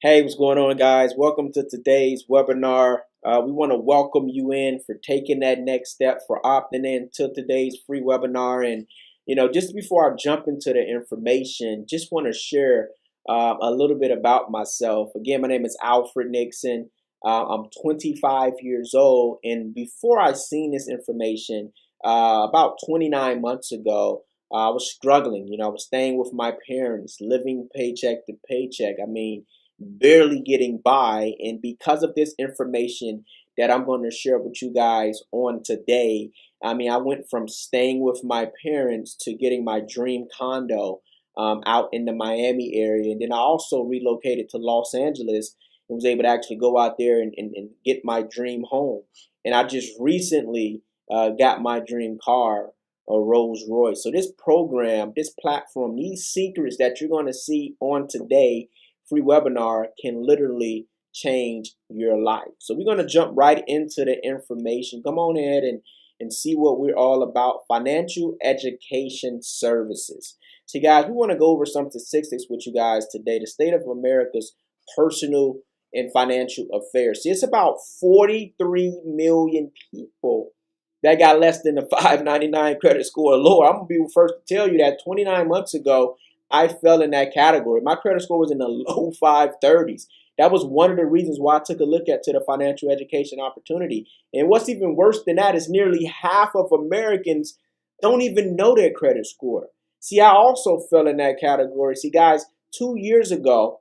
Hey, what's going on, guys? Welcome to today's webinar. We want to welcome you in for taking that next step, for opting in to today's free webinar. And, just before I jump into the information, just want to share a little bit about myself. Again, my name is Alfred Nixon. I'm 25 years old. And before I seen this information, about 29 months ago, I was struggling. I was staying with my parents, living paycheck to paycheck. Barely getting by. And because of this information that I'm going to share with you guys on today, I went from staying with my parents to getting my dream condo out in the Miami area. And then I also relocated to Los Angeles and was able to actually go out there and get my dream home. And I just recently got my dream car, a Rolls Royce. So this program, this platform, these secrets that you're going to see on today free webinar can literally change your life. So we're going to jump right into the information. Come on ahead and see what we're all about. Financial education services. So guys, we want to go over some statistics with you guys today. The state of America's personal and financial affairs. See, it's about 43 million people that got less than a 599 credit score or lower. I'm going to be the first to tell you that 29 months ago, I fell in that category. My credit score was in the low 530s. That was one of the reasons why I took a look at to the financial education opportunity. And what's even worse than that is nearly half of Americans don't even know their credit score. See, I also fell in that category. See, guys, 2 years ago,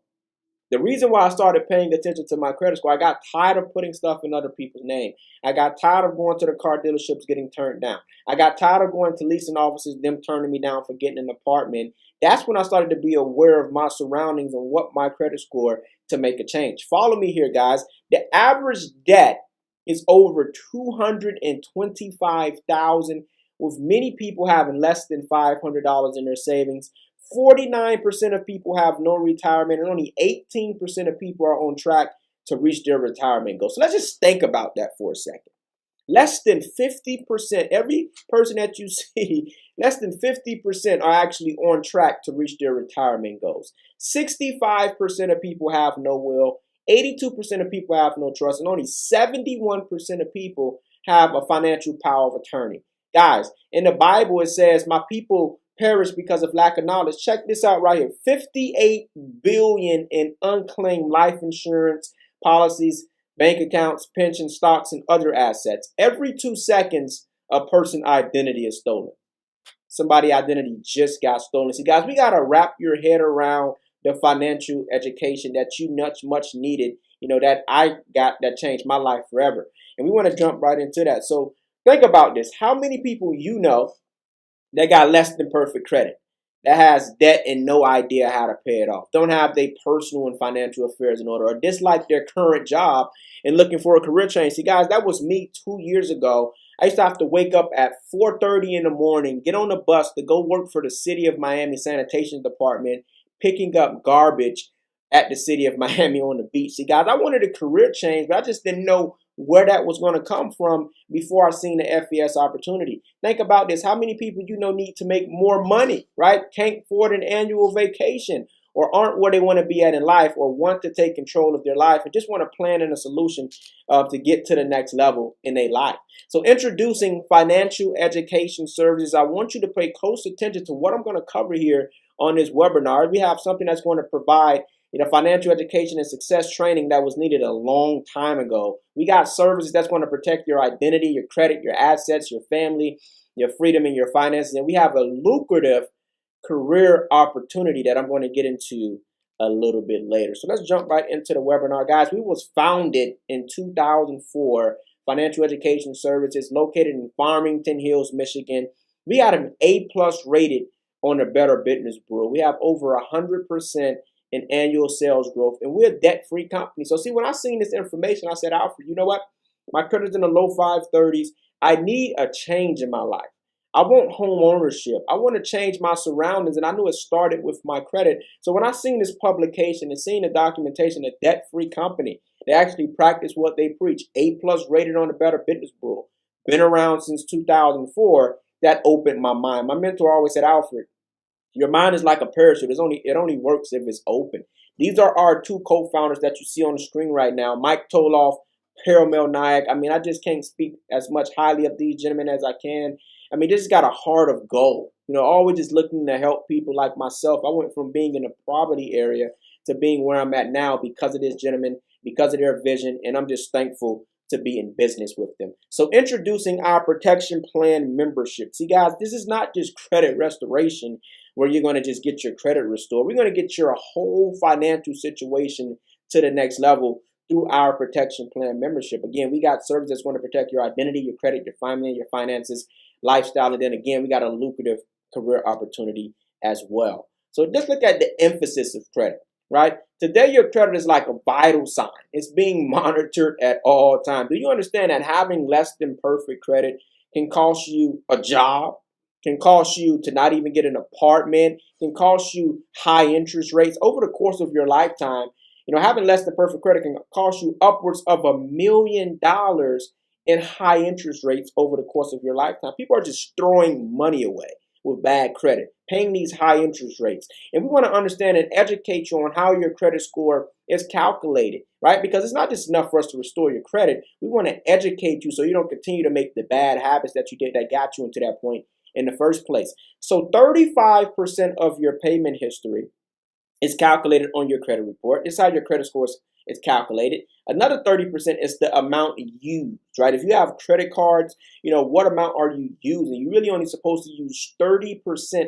the reason why I started paying attention to my credit score, I got tired of putting stuff in other people's name. I got tired of going to the car dealerships getting turned down. I got tired of going to leasing offices, them turning me down for getting an apartment. That's when I started to be aware of my surroundings and what my credit score to make a change. Follow me here, guys. The average debt is over $225,000, with many people having less than $500 in their savings. 49% of people have no retirement, and only 18% of people are on track to reach their retirement goal. So let's just think about that for a second. Less than 50%, every person that you see, less than 50% are actually on track to reach their retirement goals. 65% of people have no will, 82% of people have no trust, and only 71% of people have a financial power of attorney. Guys, in the Bible it says, my people perish because of lack of knowledge. Check this out right here. 58 billion in unclaimed life insurance policies, bank accounts, pension stocks, and other assets. Every 2 seconds, a person's identity is stolen. Somebody's identity just got stolen. See, guys, we got to wrap your head around the financial education that you much needed, that I got, that changed my life forever. And we want to jump right into that. So think about this. How many people that got less than perfect credit, that has debt and no idea how to pay it off, don't have their personal and financial affairs in order, or dislike their current job and looking for a career change? See, guys, that was me 2 years ago. I used to have to wake up at 4:30 in the morning, get on the bus to go work for the City of Miami Sanitation Department, picking up garbage at the City of Miami on the beach. See, guys, I wanted a career change, but I just didn't know where that was going to come from before I seen the FES opportunity. Think about this. How many people need to make more money, right? Can't afford an annual vacation, or aren't where they want to be at in life, or want to take control of their life and just want to plan in a solution to get to the next level in their life. So introducing financial education services. I want you to pay close attention to what I'm going to cover here on this webinar. We have something that's going to provide financial education and success training that was needed a long time ago. We got services that's going to protect your identity, your credit, your assets, your family, your freedom, and your finances. And we have a lucrative career opportunity that I'm going to get into a little bit later. So let's jump right into the webinar. Guys, we was founded in 2004, Financial Education Services, located in Farmington Hills, Michigan. We got an A+ rated on the Better Business Bureau. We have over 100% in annual sales growth, and we're a debt-free company. So see, when I seen this information, I said, Alfred, you know what? My credit's in the low 530s. I need a change in my life. I want home ownership. I want to change my surroundings, and I knew it started with my credit. So when I seen this publication and seen the documentation, a debt-free company, they actually practice what they preach. A+ rated on the Better Business Bureau. Been around since 2004. That opened my mind. My mentor always said, Alfred, your mind is like a parachute. It only works if it's open. These are our two co-founders that you see on the screen right now, Mike Toloff, Paramel Nayak. I mean, I just can't speak as much highly of these gentlemen as I can. I mean, this has got a heart of gold. You know, always just looking to help people like myself. I went from being in the poverty area to being where I'm at now because of this gentleman, because of their vision, and I'm just thankful to be in business with them. So introducing our protection plan membership. See, guys, this is not just credit restoration where you're going to just get your credit restored. We're going to get your whole financial situation to the next level through our protection plan membership. Again, we got services that's going to protect your identity, your credit, your family, your finances, lifestyle, and then again, we got a lucrative career opportunity as well. So just look at the emphasis of credit, right? Today, your credit is like a vital sign. It's being monitored at all times. Do you understand that having less than perfect credit can cost you a job, can cost you to not even get an apartment, can cost you high interest rates over the course of your lifetime? You know, having less than perfect credit can cost you upwards of $1 million in high interest rates over the course of your lifetime. People are just throwing money away with bad credit, paying these high interest rates. And we want to understand and educate you on how your credit score is calculated, right? Because it's not just enough for us to restore your credit. We want to educate you so you don't continue to make the bad habits that you did that got you into that point in the first place. So 35% of your payment history is calculated on your credit report. This is how your credit score is calculated. Another 30% is the amount used, right? If you have credit cards, you know, what amount are you using? You're really only supposed to use 30%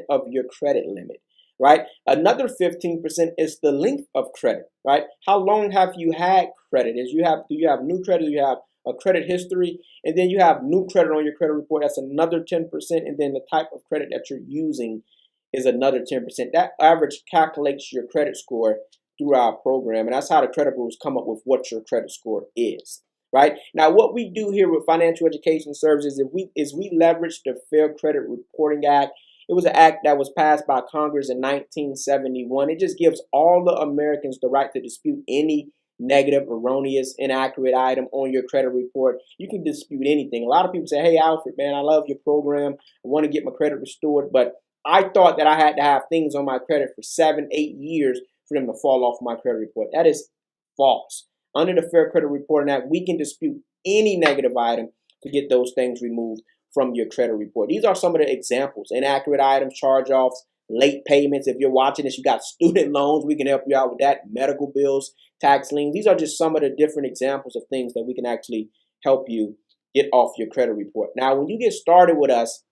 of your credit limit, right? Another 15% is the length of credit, right? How long have you had credit? Do you have new credit? Do you have a credit history? And then you have new credit on your credit report. That's another 10%. And then the type of credit that you're using is another 10%. That average calculates your credit score through our program, and that's how the credit bureaus come up with what your credit score is, right? Now, what we do here with Financial Education Services is we leverage the Fair Credit Reporting Act. It was an act that was passed by Congress in 1971. It just gives all the Americans the right to dispute any negative, erroneous, inaccurate item on your credit report. You can dispute anything. A lot of people say, hey, Alfred, man, I love your program. I want to get my credit restored, but I thought that I had to have things on my credit for 7, 8 years for them to fall off my credit report. That is false. Under the Fair Credit Reporting Act, we can dispute any negative item to get those things removed from your credit report. These are some of the examples: inaccurate items, charge-offs, late payments. If you're watching this, you got student loans, we can help you out with that, medical bills, tax liens. These are just some of the different examples of things that we can actually help you get off your credit report. Now, when you get started with us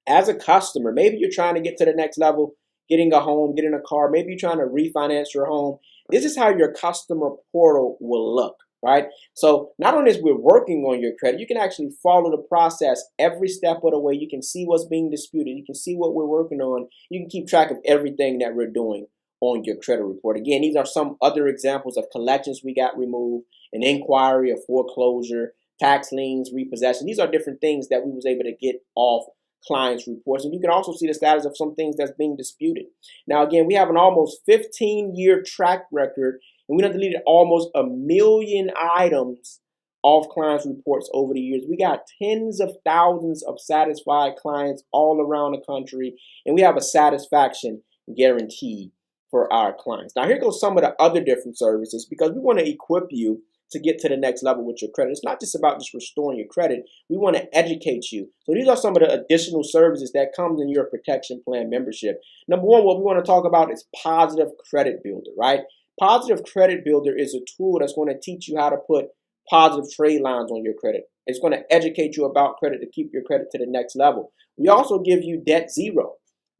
as a customer, maybe you're trying to get to the next level, getting a home, getting a car, maybe you're trying to refinance your home. This is how your customer portal will look, right? So not only is we're working on your credit, you can actually follow the process every step of the way. You can see what's being disputed. You can see what we're working on. You can keep track of everything that we're doing on your credit report. Again, these are some other examples of collections we got removed, an inquiry, a foreclosure, tax liens, repossession. These are different things that we was able to get off clients' reports. And you can also see the status of some things that's being disputed. Now, again, we have an almost 15-year track record, and we done deleted almost 1 million items off clients' reports over the years. We got tens of thousands of satisfied clients all around the country, and we have a satisfaction guarantee for our clients. Now, here goes some of the other different services, because we want to equip you to get to the next level with your credit. It's not just about just restoring your credit. We want to educate you. So these are some of the additional services that comes in your protection plan membership. Number one, what we want to talk about is Positive Credit Builder, right? Positive Credit Builder is a tool that's going to teach you how to put positive trade lines on your credit. It's going to educate you about credit to keep your credit to the next level. We also give you Debt Zero.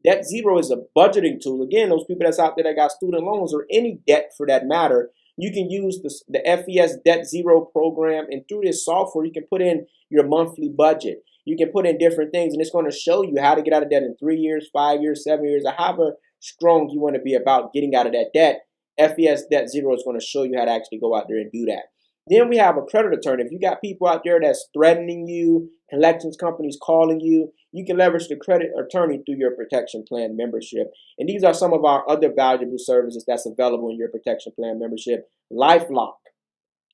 Debt Zero is a budgeting tool. Again, those people that's out there that got student loans or any debt for that matter, you can use the FES Debt Zero program, and through this software, you can put in your monthly budget. You can put in different things, and it's going to show you how to get out of debt in 3 years, 5 years, 7 years, or however strong you want to be about getting out of that debt. FES Debt Zero is going to show you how to actually go out there and do that. Then we have a credit attorney. If you got people out there that's threatening you, collections companies calling you, you can leverage the credit attorney through your protection plan membership. And these are some of our other valuable services that's available in your protection plan membership. LifeLock,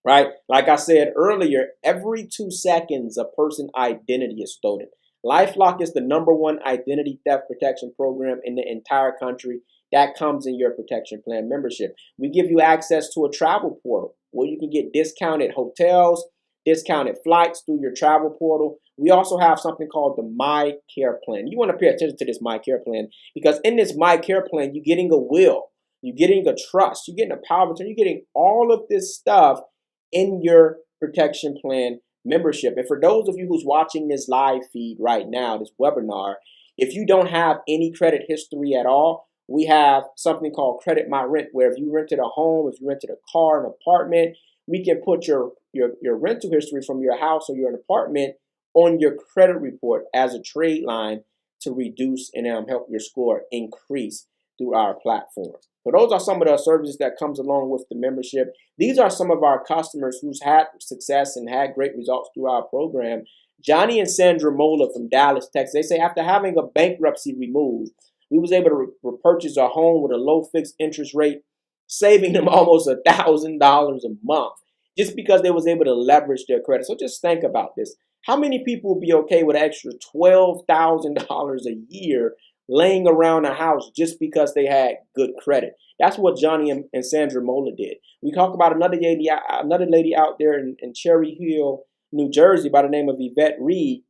right? Like I said earlier, every 2 seconds, a person's identity is stolen. LifeLock is the #1 identity theft protection program in the entire country. that comes in your protection plan membership. We give you access to a travel portal where you can get discounted hotels, discounted flights through your travel portal. We also have something called the My Care Plan. You want to pay attention to this My Care Plan because in this My Care Plan, you're getting a will, you're getting a trust, you're getting a power of attorney, you're getting all of this stuff in your protection plan membership. And for those of you who's watching this live feed right now, this webinar, if you don't have any credit history at all, we have something called Credit My Rent, where if you rented a home, if you rented a car, an apartment, we can put your rental history from your house or your apartment on your credit report as a trade line to reduce and help your score increase through our platform. So those are some of the services that comes along with the membership. These are some of our customers who's had success and had great results through our program. Johnny and Sandra Mola from Dallas, Texas, they say after having a bankruptcy removed, we was able to repurchase a home with a low fixed interest rate, saving them almost $1,000 a month just because they was able to leverage their credit. So just think about this. How many people would be okay with an extra $12,000 a year laying around a house just because they had good credit? That's what Johnny and Sandra Mola did. We talk about another lady out there in Cherry Hill, New Jersey by the name of Yvette Reed.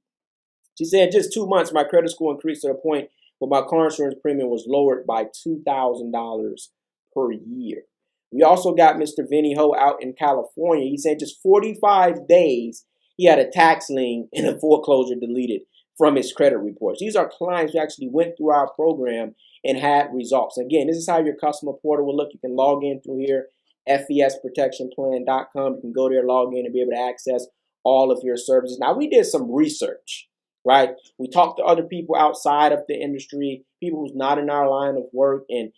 She said, just 2 months, my credit score increased to the point where my car insurance premium was lowered by $2,000 per year. We also got Mr. Vinny Ho out in California. He said just 45 days, he had a tax lien and a foreclosure deleted from his credit reports. These are clients who actually went through our program and had results. Again, this is how your customer portal will look. You can log in through here, fesprotectionplan.com. You can go there, log in, and be able to access all of your services. Now, we did some research, right? We talked to other people outside of the industry, people who's not in our line of work, and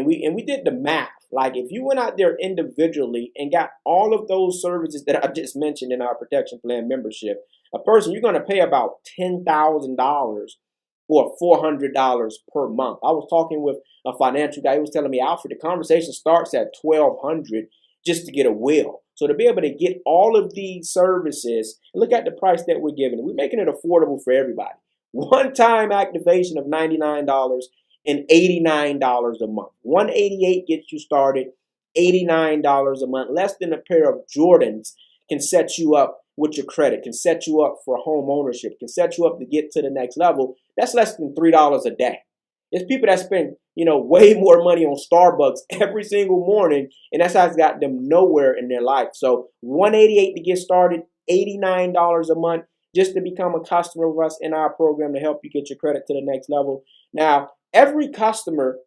we did the math. Like if you went out there individually and got all of those services that I just mentioned in our protection plan membership, a person, you're going to pay about $10,000 or $400 per month. I was talking with a financial guy. He was telling me, Alfred, the conversation starts at $1,200 just to get a will. So to be able to get all of these services, look at the price that we're giving. We're making it affordable for everybody. One-time activation of $99 and $89 a month. $188 gets you started, $89 a month. Less than a pair of Jordans can set you up with your credit, can set you up for home ownership, can set you up to get to the next level. That's less than $3 a day. There's people that spend, way more money on Starbucks every single morning, and that's how it's got them nowhere in their life. So $188 to get started, $89 a month just to become a customer of us in our program to help you get your credit to the next level. Now, every customer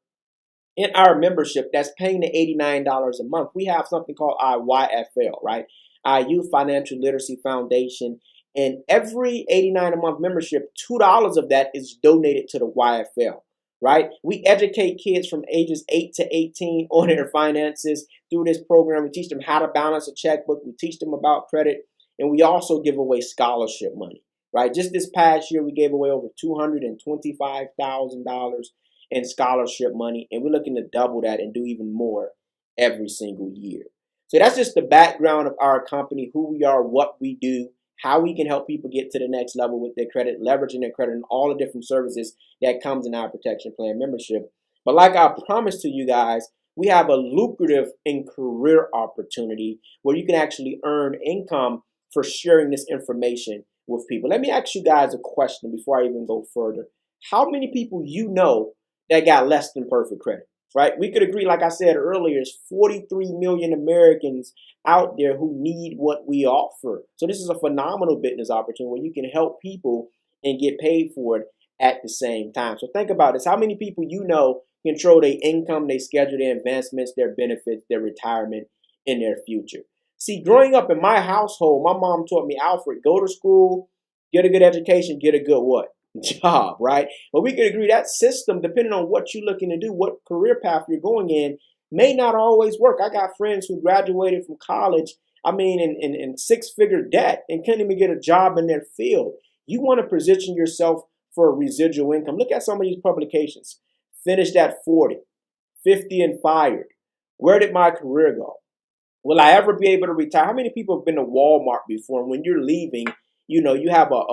in our membership that's paying the $89 a month, we have something called our YFL, right? Our Youth Financial Literacy Foundation. And every $89 a month membership, $2 of that is donated to the YFL, right? We educate kids from ages 8 to 18 on their finances through this program. We teach them how to balance a checkbook. We teach them about credit. And we also give away scholarship money, right? Just this past year, we gave away over $225,000 in scholarship money. And we're looking to double that and do even more every single year. So that's just the background of our company, who we are, what we do, how we can help people get to the next level with their credit, leveraging their credit, and all the different services that comes in our protection plan membership. But like I promised to you guys, we have a lucrative and career opportunity where you can actually earn income for sharing this information with people. Let me ask you guys a question before I even go further. How many people you know that got less than perfect credit? Right? We could agree, like I said earlier, there's 43 million Americans out there who need what we offer. So this is a phenomenal business opportunity where you can help people and get paid for it at the same time. So think about this. How many people you know control their income, they schedule their investments, their benefits, their retirement, and their future? See, growing up in my household, my mom taught me, Alfred, go to school, get a good education, get a good what? Job, right? But we can agree that system, depending on what you're looking to do, what career path you're going in, may not always work. I got friends who graduated from college, in six-figure debt and couldn't even get a job in their field. You want to position yourself for a residual income. Look at some of these publications. Finished at 40, 50 and fired. Where did my career go? Will I ever be able to retire? How many people have been to Walmart before, and when you're leaving, you have a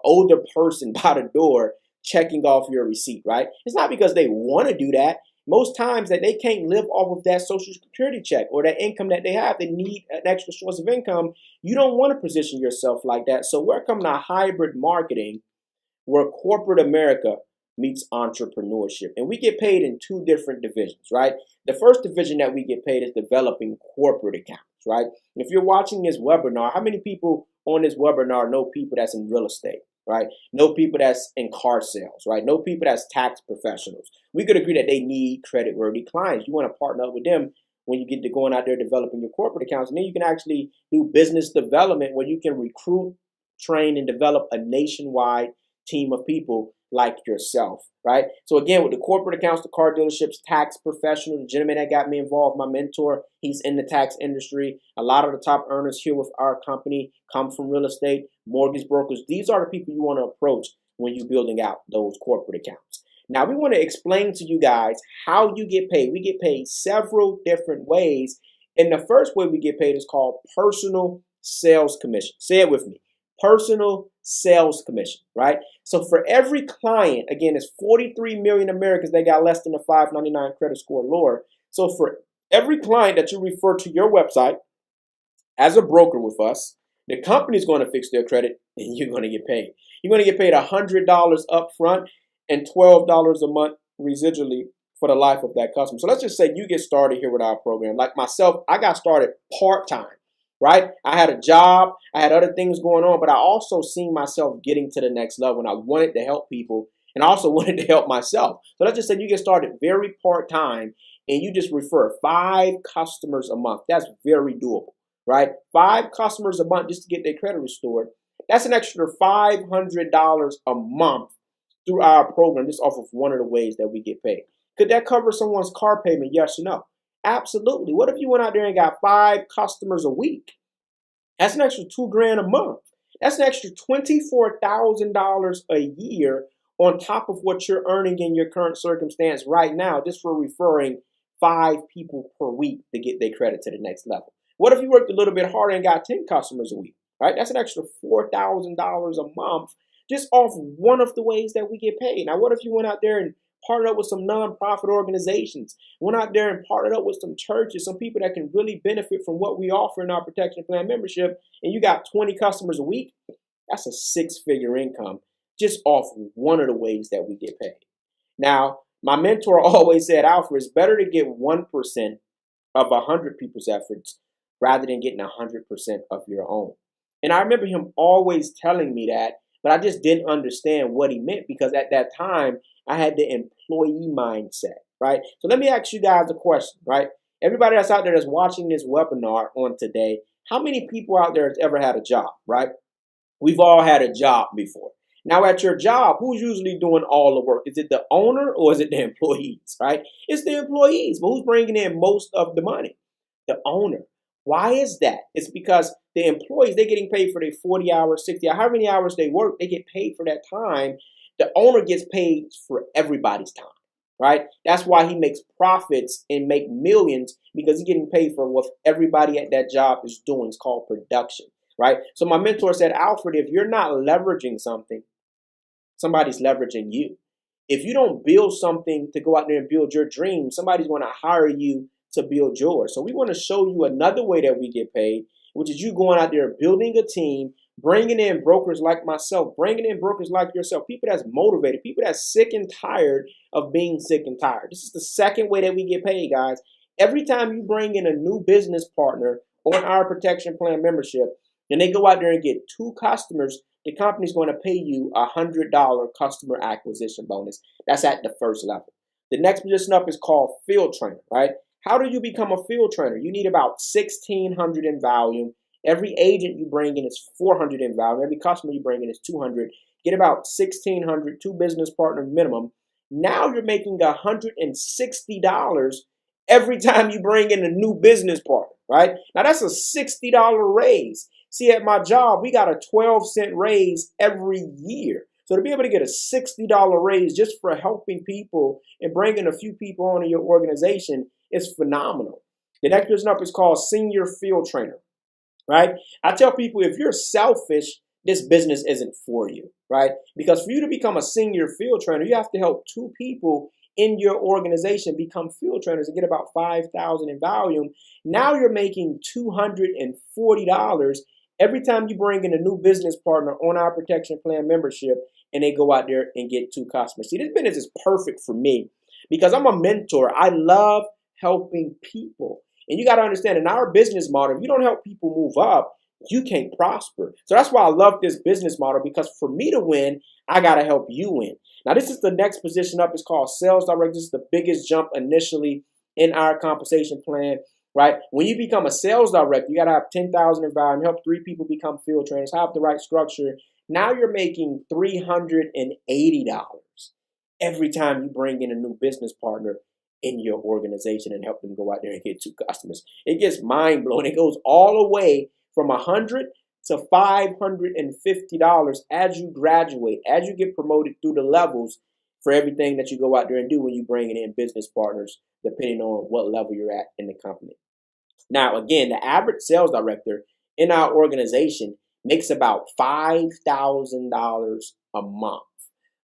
older person by the door checking off your receipt, right? It's not because they want to do that. Most times that they can't live off of that social security check or that income that they have. They need an extra source of income. You don't want to position yourself like that. So we're coming to hybrid marketing where corporate America meets entrepreneurship. And we get paid in two different divisions, right? The first division that we get paid is developing corporate accounts, right? And if you're watching this webinar, how many people on this webinar know people that's in real estate, right? Know people that's in car sales, right? Know people that's tax professionals. We could agree that they need credit-worthy clients. You want to partner up with them when you get to going out there developing your corporate accounts. And then you can actually do business development where you can recruit, train, and develop a nationwide team of people like yourself, right? So again, with the corporate accounts, the car dealerships, tax professional, the gentleman that got me involved, my mentor, he's in the tax industry. A lot of the top earners here with our company come from real estate, mortgage brokers. These are the people you want to approach when you're building out those corporate accounts. Now, we want to explain to you guys how you get paid. We get paid several different ways. And the first way we get paid is called personal sales commission. Say it with me. Personal sales commission, right? So for every client, again, it's 43 million Americans that got less than a 599 credit score or lower. So for every client that you refer to your website as a broker with us, the company is going to fix their credit and you're going to get paid. You're going to get paid $100 up front and $12 a month residually for the life of that customer. So let's just say you get started here with our program. Like myself, I got started part-time. Right? I had a job, I had other things going on, but I also seen myself getting to the next level and I wanted to help people and I also wanted to help myself. So let's just say you get started very part-time and you just refer 5 customers a month. That's very doable, right? 5 customers a month just to get their credit restored. That's an extra $500 a month through our program, just off of one of the ways that we get paid. Could that cover someone's car payment? Yes or no? Absolutely. What if you went out there and got 5 customers a week? That's an extra $2,000 a month. That's an extra $24,000 a year on top of what you're earning in your current circumstance right now, just for referring 5 people per week to get their credit to the next level. What if you worked a little bit harder and got 10 customers a week? Right? That's an extra $4,000 a month just off one of the ways that we get paid. Now, what if you went out there and partnered up with some nonprofit organizations, went out there and partnered up with some churches, some people that can really benefit from what we offer in our protection plan membership, and you got 20 customers a week? That's a 6-figure income just off one of the ways that we get paid. Now, my mentor always said, Alfred, it's better to get 1% of 100 people's efforts rather than getting 100% of your own. And I remember him always telling me that, but I just didn't understand what he meant because at that time, I had the employee mindset, right? So let me ask you guys a question, right? Everybody that's out there that's watching this webinar on today, how many people out there has ever had a job, right? We've all had a job before. Now at your job, who's usually doing all the work? Is it the owner or is it the employees, right? It's the employees, but who's bringing in most of the money? The owner. Why is that? It's because the employees, they're getting paid for their 40 hours, 60 hours, however many hours they work, they get paid for that time. The owner gets paid for everybody's time, right? That's why he makes profits and make millions, because he's getting paid for what everybody at that job is doing. It's called production, right? So my mentor said, Alfred, if you're not leveraging something, somebody's leveraging you. If you don't build something to go out there and build your dream, somebody's going to hire you to build yours. So we want to show you another way that we get paid, which is you going out there building a team, bringing in brokers like myself, bringing in brokers like yourself, people that's motivated, people that's sick and tired of being sick and tired. This is the second way that we get paid, guys. Every time you bring in a new business partner on our protection plan membership, and they go out there and get 2 customers, the company's going to pay you a $100 customer acquisition bonus. That's at the first level. The next position up is called field trainer, right? How do you become a field trainer? You need about 1,600 in volume. Every agent you bring in is 400 in volume. Every customer you bring in is 200. Get about 1,600, 2 business partner minimum. Now you're making $160 every time you bring in a new business partner, right? Now that's a $60 raise. See, at my job, we got a 12-cent raise every year. So to be able to get a $60 raise just for helping people and bringing a few people on in your organization is phenomenal. The next person up is called senior field trainer, right? I tell people, if you're selfish, this business isn't for you, right? Because for you to become a senior field trainer, you have to help 2 people in your organization become field trainers and get about 5,000 in volume. Now you're making $240 every time you bring in a new business partner on our protection plan membership and they go out there and get 2 customers. See, this business is perfect for me because I'm a mentor. I love helping people. And you got to understand, in our business model, if you don't help people move up, you can't prosper. So that's why I love this business model, because for me to win, I got to help you win. Now, this is the next position up. It's called sales director. This is the biggest jump initially in our compensation plan, right? When you become a sales director, you got to have 10,000 in volume, help 3 people become field trainers, have the right structure. Now you're making $380 every time you bring in a new business partner in your organization and help them go out there and get 2 customers. It gets mind blowing. It goes all the way from $100 to $550 as you graduate, as you get promoted through the levels for everything that you go out there and do when you bring in business partners, depending on what level you're at in the company. Now, again, the average sales director in our organization makes about $5,000 a month,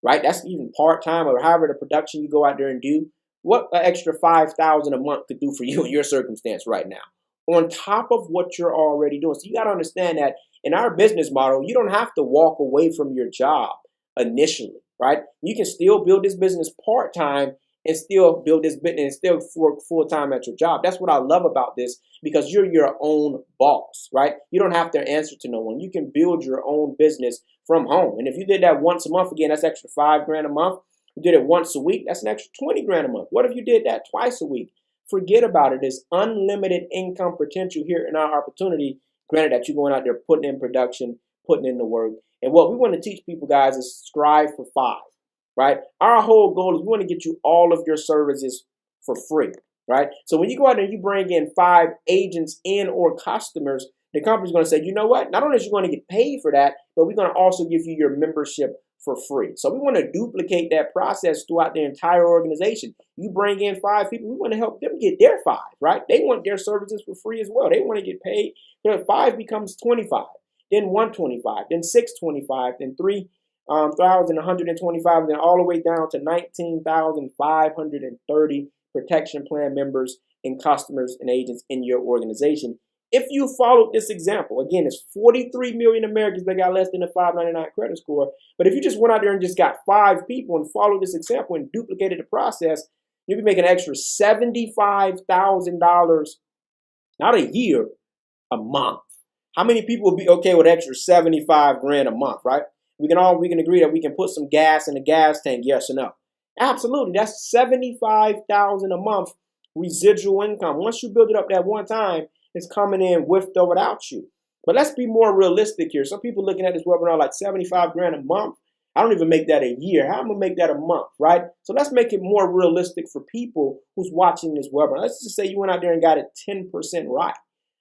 right? That's even part-time or however the production you go out there and do. What an extra $5,000 a month could do for you in your circumstance right now, on top of what you're already doing. So you got to understand that in our business model, you don't have to walk away from your job initially, right? You can still build this business part-time and still build this business and still work full-time at your job. That's what I love about this, because you're your own boss, right? You don't have to answer to no one. You can build your own business from home. And if you did that once a month, again, that's extra $5,000 a month. You did it once a week, that's an extra $20,000 a month. What if you did that twice a week? Forget about it. There's unlimited income potential here in our opportunity, granted that you're going out there putting in production, putting in the work. And what we want to teach people, guys, is strive for 5, right? Our whole goal is we want to get you all of your services for free, right? So when you go out there and you bring in 5 agents and or customers, the company's going to say, you know what? Not only is you going to get paid for that, but we're going to also give you your membership for free. So we want to duplicate that process throughout the entire organization. You bring in 5 people, we want to help them get their 5, right? They want their services for free as well. They want to get paid. So 5 becomes 25, then 125, then 625, then 3,125, then all the way down to 19,530 protection plan members and customers and agents in your organization. If you followed this example, again, it's 43 million Americans that got less than a 599 credit score. But if you just went out there and just got 5 people and followed this example and duplicated the process, you'll be making an extra $75,000, not a year, a month. How many people would be okay with extra $75,000 a month, right? We can agree that we can put some gas in the gas tank, yes or no? Absolutely. That's $75,000 a month residual income. Once you build it up that one time, it's coming in with or without you. But let's be more realistic here. Some people looking at this webinar like $75,000 a month. I don't even make that a year. How am I gonna make that a month, right? So let's make it more realistic for people who's watching this webinar. Let's just say you went out there and got it 10% right,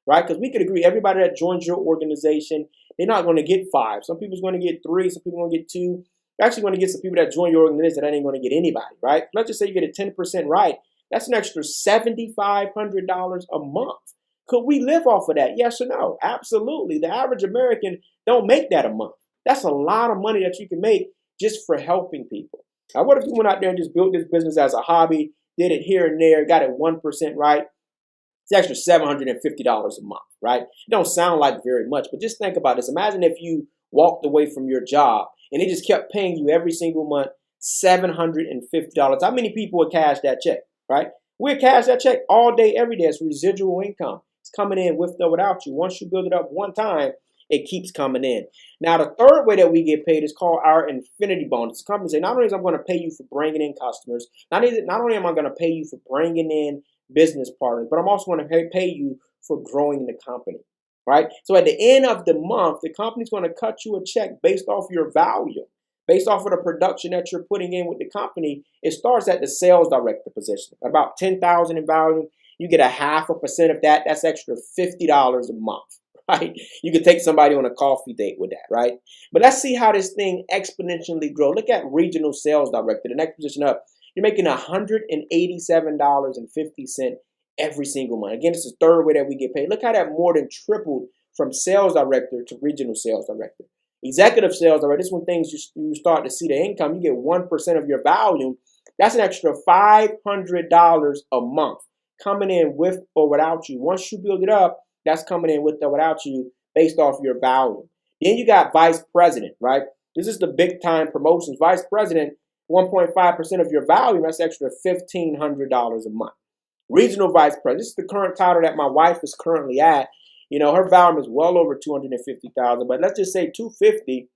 right? Because we could agree everybody that joins your organization, they're not going to get 5. Some people's going to get 3. Some people are going to get 2. You're actually going to get some people that join your organization that ain't going to get anybody, right? Let's just say you get it 10% right. That's an extra $7,500 a month. Could we live off of that? Yes or no? Absolutely. The average American don't make that a month. That's a lot of money that you can make just for helping people. Now, what if you went out there and just built this business as a hobby, did it here and there, got it 1% right? It's extra $750 a month, right? It don't sound like very much, but just think about this. Imagine if you walked away from your job and they just kept paying you every single month $750. How many people would cash that check, right? We'll cash that check all day, every day. It's residual income. It's coming in with or without you. Once you build it up one time, it keeps coming in. Now, the third way that we get paid is called our infinity bonus. The company say, not only am I going to pay you for bringing in customers, not only am I going to pay you for bringing in business partners, but I'm also going to pay you for growing the company, right? So at the end of the month, the company's going to cut you a check based off your value, based off of the production that you're putting in with the company. It starts at the sales director position, about $10,000 in value. You get a 0.5% of that. That's extra $50 a month, right? You could take somebody on a coffee date with that, right? But let's see how this thing exponentially grows. Look at regional sales director, the next position up. You're making $187.50 every single month. Again, this is the third way that we get paid. Look how that more than tripled from sales director to regional sales director. Executive sales director, this is when things you start to see the income. You get 1% of your volume. That's an extra $500 a month coming in with or without you. Once you build it up, that's coming in with or without you based off your value. Then you got vice president, right? This is the big time promotions. Vice president, 1.5% of your value, that's extra $1,500 a month. Regional vice president, this is the current title that my wife is currently at. You know, her value is well over $250,000, but let's just say $250,000,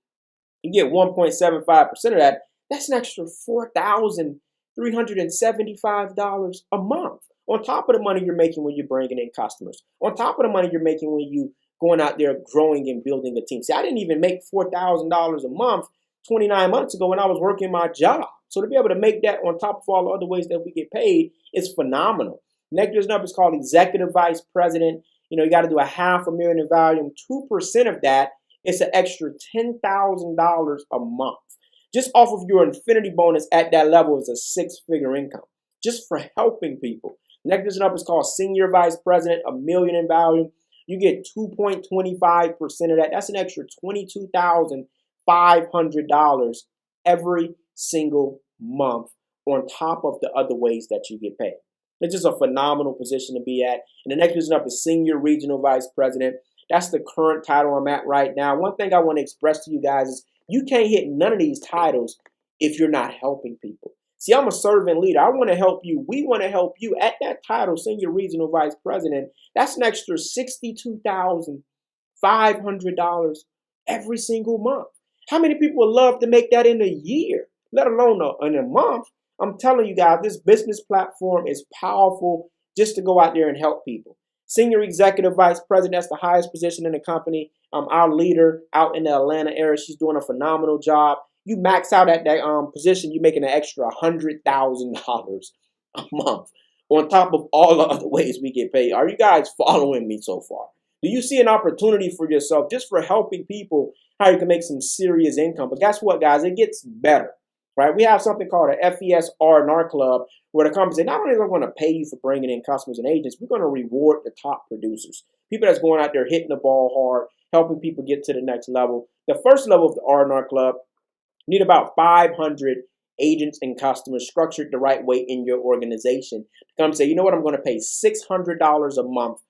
you get 1.75% of that. That's an extra $4,375 a month on top of the money you're making when you're bringing in customers, on top of the money you're making when you going out there growing and building a team. See, I didn't even make $4,000 a month 29 months ago when I was working my job. So to be able to make that on top of all the other ways that we get paid is phenomenal. Next number is called executive vice president. You know, you got to do $500,000 in value. 2% of that is an extra $10,000 a month. Just off of your infinity bonus at that level is a six-figure income just for helping people. Next number is called senior vice president, $1 million in value. You get 2.25% of that. That's an extra $22,500 every single month on top of the other ways that you get paid. It's just a phenomenal position to be at. And the next position up is senior regional vice president. That's the current title I'm at right now. One thing I want to express to you guys is you can't hit none of these titles if you're not helping people. See, I'm a servant leader. I want to help you. We want to help you at that title, senior regional vice president. That's an extra $62,500 every single month. How many people would love to make that in a year, let alone in a month? I'm telling you guys, this business platform is powerful just to go out there and help people. Senior executive vice president, that's the highest position in the company. Our leader out in the Atlanta area, she's doing a phenomenal job. You max out at that position, you're making an extra $100,000 a month on top of all the other ways we get paid. Are you guys following me so far? Do you see an opportunity for yourself just for helping people how you can make some serious income? But guess what, guys? It gets better, right? We have something called a FES R&R Club where the company says, not only are we going to pay you for bringing in customers and agents, we're going to reward the top producers, people that's going out there hitting the ball hard, helping people get to the next level. The first level of the R&R Club, you need about 500 agents and customers structured the right way in your organization to come say, you know what, I'm going to pay $600 a month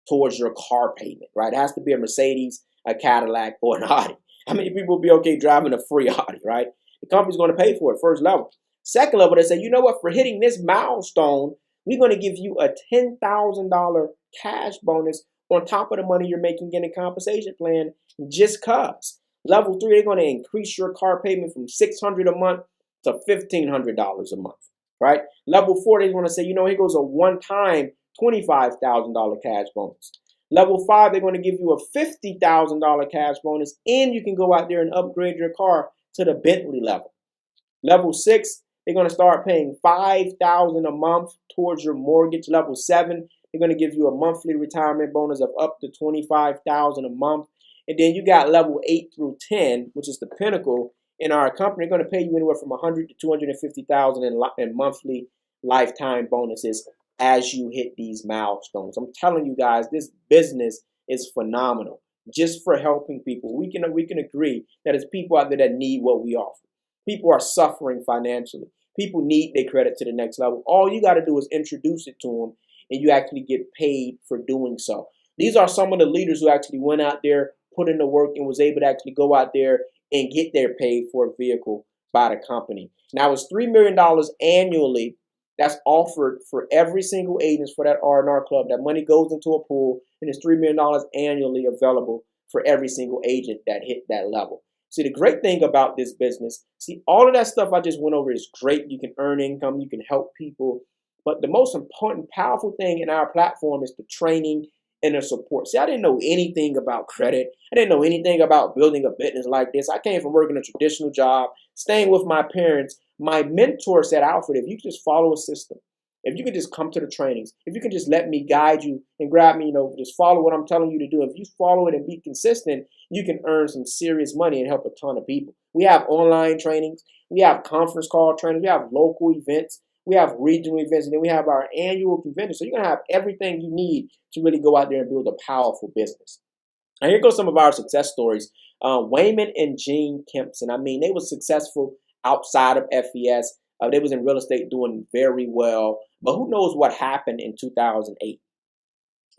towards your car payment, right? It has to be a Mercedes, a Cadillac, or an Audi. How many people will be okay driving a free Audi, right? The company's going to pay for it, first level. Second level, they say, you know what, for hitting this milestone, we're going to give you a $10,000 cash bonus on top of the money you're making in a compensation plan just cause. Level 3, they're going to increase your car payment from $600 a month to $1,500 a month, right? Level 4, they're going to say, you know, here goes a one-time $25,000 cash bonus. Level 5, they're going to give you a $50,000 cash bonus, and you can go out there and upgrade your car to the Bentley level. Level 6, they're going to start paying $5,000 a month towards your mortgage. Level 7, they're going to give you a monthly retirement bonus of up to $25,000 a month. And then you got level 8 through 10, which is the pinnacle in our company. They're going to pay you anywhere from $100,000 to $250,000 in monthly lifetime bonuses as you hit these milestones. I'm telling you guys, this business is phenomenal just for helping people. We can agree that it's people out there that need what we offer. People are suffering financially. People need their credit to the next level. All you got to do is introduce it to them, and you actually get paid for doing so. These are some of the leaders who actually went out there, put in the work, and was able to actually go out there and get their paid for a vehicle by the company. Now, it's $3 million annually that's offered for every single agent for that R&R Club. That money goes into a pool, and it's $3 million annually available for every single agent that hit that level. See, the great thing about this business, see, all of that stuff I just went over is great. You can earn income, you can help people. But the most important, powerful thing in our platform is the training and the support. See, I didn't know anything about credit. I didn't know anything about building a business like this. I came from working a traditional job, staying with my parents. My mentor said, Alfred, if you just follow a system, if you could just come to the trainings, if you could just let me guide you and grab me, just follow what I'm telling you to do. If you follow it and be consistent, you can earn some serious money and help a ton of people. We have online trainings. We have conference call trainings. We have local events. We have regional events. And then we have our annual convention. So you're going to have everything you need to really go out there and build a powerful business. Now, here goes some of our success stories. Wayman and Jean Kempson. I mean, they were successful outside of FES. They was in real estate doing very well. But who knows what happened in 2008?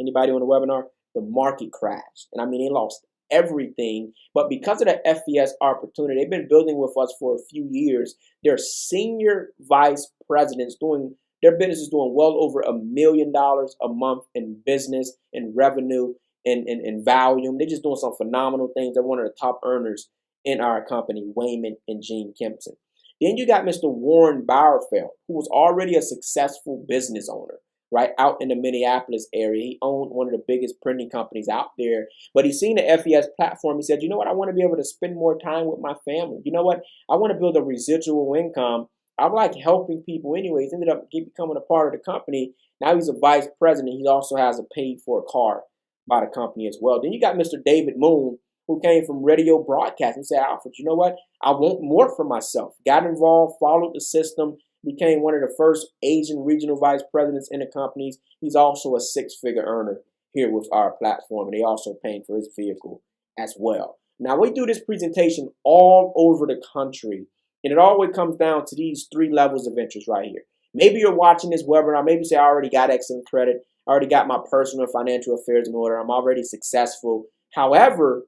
Anybody on the webinar? The market crashed. And I mean, they lost everything. But because of that FES opportunity, they've been building with us for a few years. They're senior vice presidents doing, their business is doing well over $1 million a month in business and revenue and volume. They're just doing some phenomenal things. They're one of the top earners in our company, Wayman and Gene Kempson. Then you got Mr. Warren Bauerfeld, who was already a successful business owner, right, out in the Minneapolis area. He owned one of the biggest printing companies out there. But he's seen the FES platform. He said, you know what, I want to be able to spend more time with my family. You know what, I want to build a residual income. I like helping people anyways. Ended up becoming a part of the company. Now he's a vice president. He also has a paid for a car by the company as well. Then you got Mr. David Moon, who came from radio broadcasting and said, Alfred, you know what? I want more for myself. Got involved, followed the system, became one of the first Asian regional vice presidents in the companies. He's also a six-figure earner here with our platform, and they also paying for his vehicle as well. Now, we do this presentation all over the country, and it always comes down to these three levels of interest right here. Maybe you're watching this webinar. Maybe you say, I already got excellent credit. I already got my personal financial affairs in order. I'm already successful. However,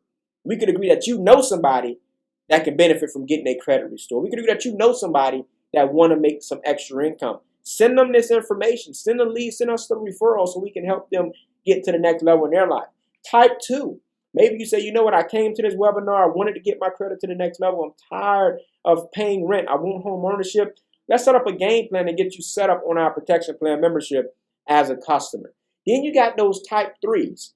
we could agree that you know somebody that can benefit from getting their credit restored. We could agree that you know somebody that want to make some extra income. Send them this information. Send them leads. Send us the referral so we can help them get to the next level in their life. Type 2. Maybe you say, you know what, I came to this webinar. I wanted to get my credit to the next level. I'm tired of paying rent. I want home ownership. Let's set up a game plan and get you set up on our protection plan membership as a customer. Then you got those type 3s.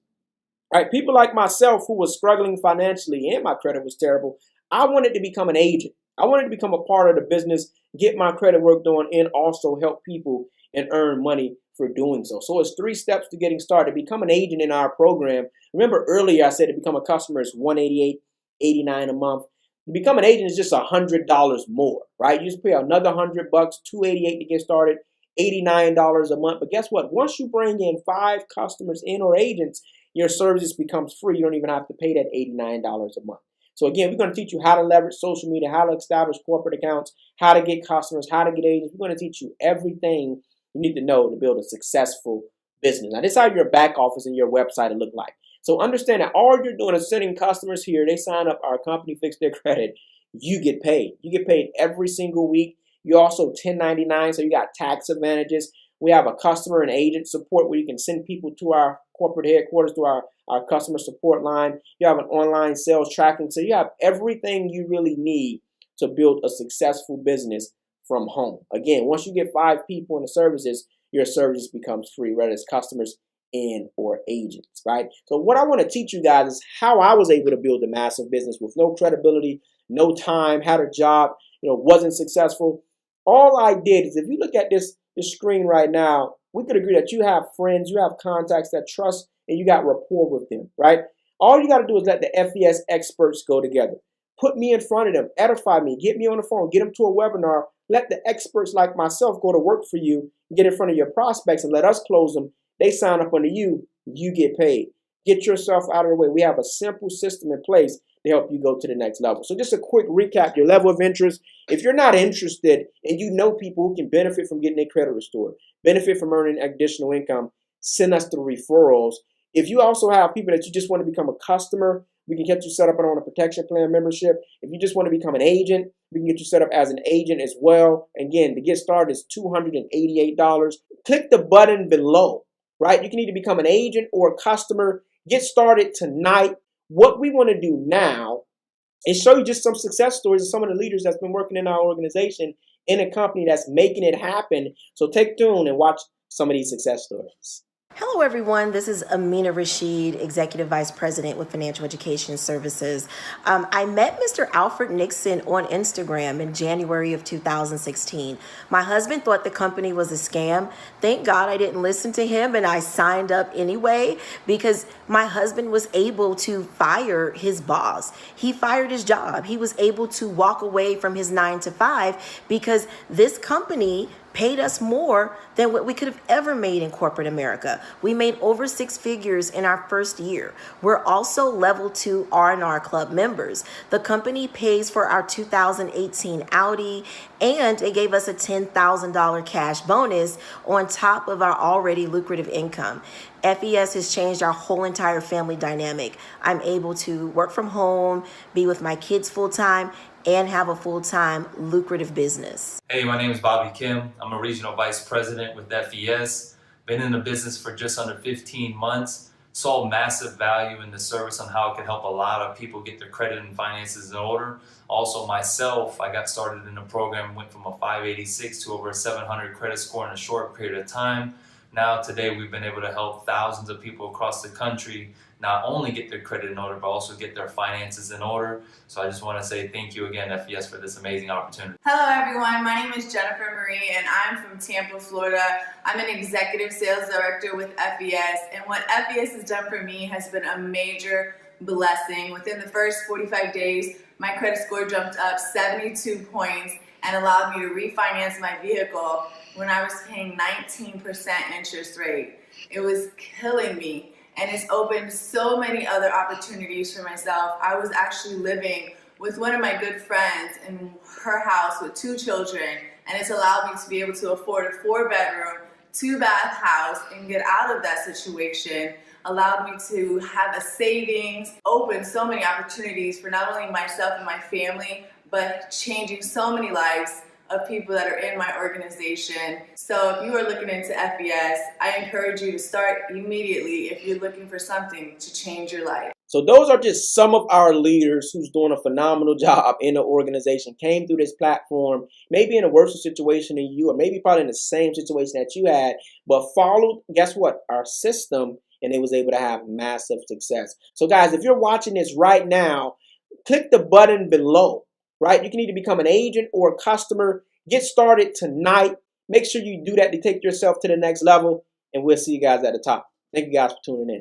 Right, people like myself who was struggling financially and my credit was terrible. I wanted to become an agent. I wanted to become a part of the business, get my credit work done, and also help people and earn money for doing so. So it's 3 steps to getting started. Become an agent in our program. Remember earlier I said to become a customer is $188.89 a month. To become an agent is just $100 more, right? You just pay another $100, $288 to get started, $89 a month. But guess what? Once you bring in 5 customers in or agents, your services becomes free. You don't even have to pay that $89 a month. So again, we're going to teach you how to leverage social media, how to establish corporate accounts, how to get customers, how to get agents. We're going to teach you everything you need to know to build a successful business. Now, this is how your back office and your website will look like. So understand that all you're doing is sending customers here. They sign up, our company fix their credit. You get paid. You get paid every single week. You also 1099, so you got tax advantages. We have a customer and agent support where you can send people to our corporate headquarters to our customer support line. You have an online sales tracking. So you have everything you really need to build a successful business from home. Again, once you get 5 people in the services, your services becomes free, whether it's customers and or agents, right? So what I want to teach you guys is how I was able to build a massive business with no credibility, no time, had a job, wasn't successful. All I did is, if you look at this screen right now, we could agree that you have friends, you have contacts that trust, and you got rapport with them, right? All you got to do is let the FES experts go together. Put me in front of them, edify me, get me on the phone, get them to a webinar, let the experts like myself go to work for you, get in front of your prospects and let us close them. They sign up under you, you get paid. Get yourself out of the way. We have a simple system in place to help you go to the next level. So just a quick recap, your level of interest. If you're not interested and you know people who can benefit from getting their credit restored, benefit from earning additional income, send us the referrals. If you also have people that you just want to become a customer, we can get you set up on a protection plan membership. If you just want to become an agent, we can get you set up as an agent as well. Again, to get started is $288. Click the button below, right? You can either become an agent or a customer. Get started tonight. What we want to do now is show you just some success stories of some of the leaders that's been working in our organization in a company that's making it happen. So take tune and watch some of these success stories. Hello, everyone. This is Amina Rashid, Executive Vice President with Financial Education Services. I met Mr. Alfred Nixon on Instagram in January of 2016. My husband thought the company was a scam. Thank God I didn't listen to him and I signed up anyway because my husband was able to fire his boss. He fired his job. He was able to walk away from his 9 to 5 because this company paid us more than what we could have ever made in corporate America. We made over 6 figures in our first year. We're also level 2 R&R Club members. The company pays for our 2018 Audi, and it gave us a $10,000 cash bonus on top of our already lucrative income. FES has changed our whole entire family dynamic. I'm able to work from home, be with my kids full time, and have a full-time lucrative business. Hey, my name is Bobby Kim. I'm a regional vice president with FES. Been in the business for just under 15 months. Saw massive value in the service on how it can help a lot of people get their credit and finances in order. Also myself, I got started in the program, went from a 586 to over a 700 credit score in a short period of time. Now today we've been able to help thousands of people across the country not only get their credit in order, but also get their finances in order. So I just want to say thank you again, FES, for this amazing opportunity. Hello everyone, my name is Jennifer Marie and I'm from Tampa, Florida. I'm an executive sales director with FES, and what FES has done for me has been a major blessing. Within the first 45 days, my credit score jumped up 72 points and allowed me to refinance my vehicle when I was paying 19% interest rate. It was killing me, and it's opened so many other opportunities for myself. I was actually living with one of my good friends in her house with 2 children, and it's allowed me to be able to afford a 4-bedroom, 2-bath house and get out of that situation. Allowed me to have a savings, opened so many opportunities for not only myself and my family, but changing so many lives of people that are in my organization. So if you are looking into FES, I encourage you to start immediately if you're looking for something to change your life. So those are just some of our leaders who's doing a phenomenal job in the organization, came through this platform, maybe in a worse situation than you, or maybe probably in the same situation that you had, but followed, guess what, our system, and they was able to have massive success. So guys, if you're watching this right now, click the button below, right? You can either become an agent or a customer. Get started tonight. Make sure you do that to take yourself to the next level, and we'll see you guys at the top. Thank you guys for tuning in.